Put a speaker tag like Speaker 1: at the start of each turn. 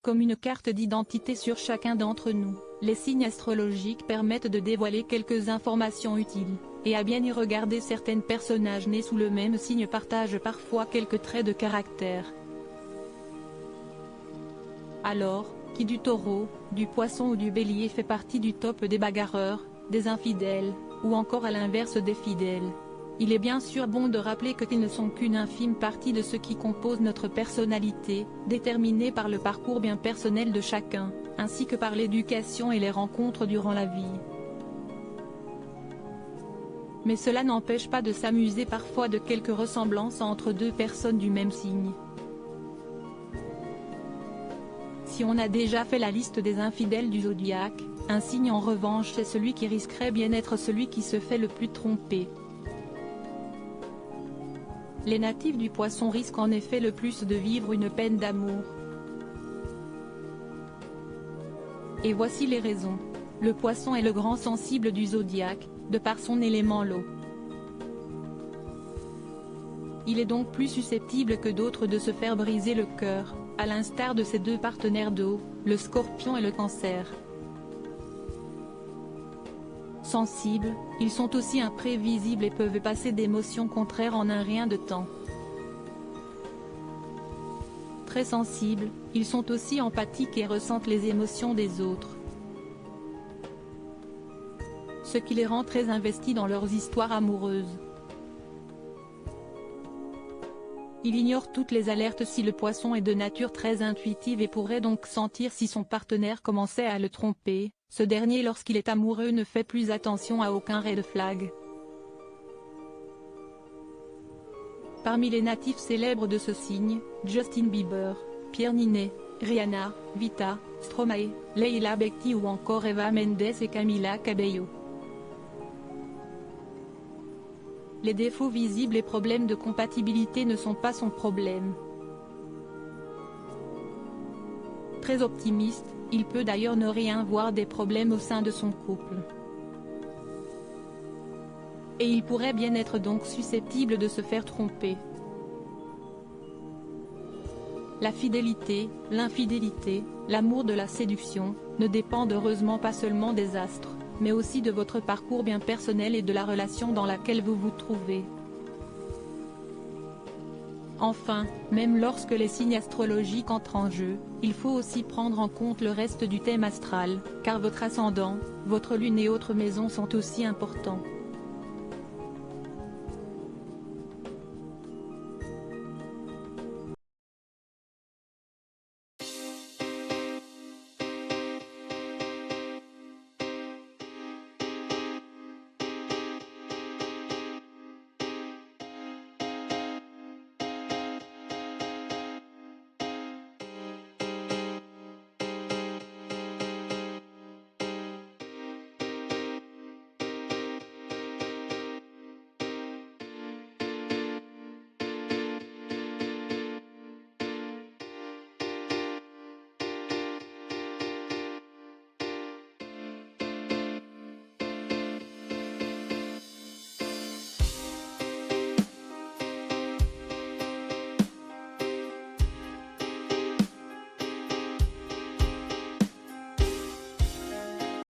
Speaker 1: Comme une carte d'identité sur chacun d'entre nous, les signes astrologiques permettent de dévoiler quelques informations utiles, et à bien y regarder certains personnages nés sous le même signe partagent parfois quelques traits de caractère. Alors, qui du Taureau, du Poisson ou du Bélier fait partie du top des bagarreurs, des infidèles, ou encore à l'inverse des fidèles? Il est bien sûr bon de rappeler qu'ils ne sont qu'une infime partie de ce qui compose notre personnalité, déterminée par le parcours bien personnel de chacun, ainsi que par l'éducation et les rencontres durant la vie. Mais cela n'empêche pas de s'amuser parfois de quelques ressemblances entre deux personnes du même signe. Si on a déjà fait la liste des infidèles du zodiaque, un signe en revanche c'est celui qui risquerait bien d'être celui qui se fait le plus tromper. Les natifs du Poisson risquent en effet le plus de vivre une peine d'amour. Et voici les raisons. Le Poisson est le grand sensible du zodiaque, de par son élément l'eau. Il est donc plus susceptible que d'autres de se faire briser le cœur, à l'instar de ses deux partenaires d'eau, le Scorpion et le Cancer. Sensibles, ils sont aussi imprévisibles et peuvent passer d'émotions contraires en un rien de temps. Très sensibles, ils sont aussi empathiques et ressentent les émotions des autres. Ce qui les rend très investis dans leurs histoires amoureuses. Il ignore toutes les alertes si le Poisson est de nature très intuitive et pourrait donc sentir si son partenaire commençait à le tromper. Ce dernier lorsqu'il est amoureux ne fait plus attention à aucun red flag. Parmi les natifs célèbres de ce signe, Justin Bieber, Pierre Niney, Rihanna, Vita, Stromae, Leila Bekti ou encore Eva Mendes et Camila Cabello. Les défauts visibles et problèmes de compatibilité ne sont pas son problème. Très optimiste, il peut d'ailleurs ne rien voir des problèmes au sein de son couple. Et il pourrait bien être donc susceptible de se faire tromper. La fidélité, l'infidélité, l'amour de la séduction, ne dépendent heureusement pas seulement des astres, mais aussi de votre parcours bien personnel et de la relation dans laquelle vous vous trouvez. Enfin, même lorsque les signes astrologiques entrent en jeu, il faut aussi prendre en compte le reste du thème astral, car votre ascendant, votre lune et autres maisons sont aussi importants.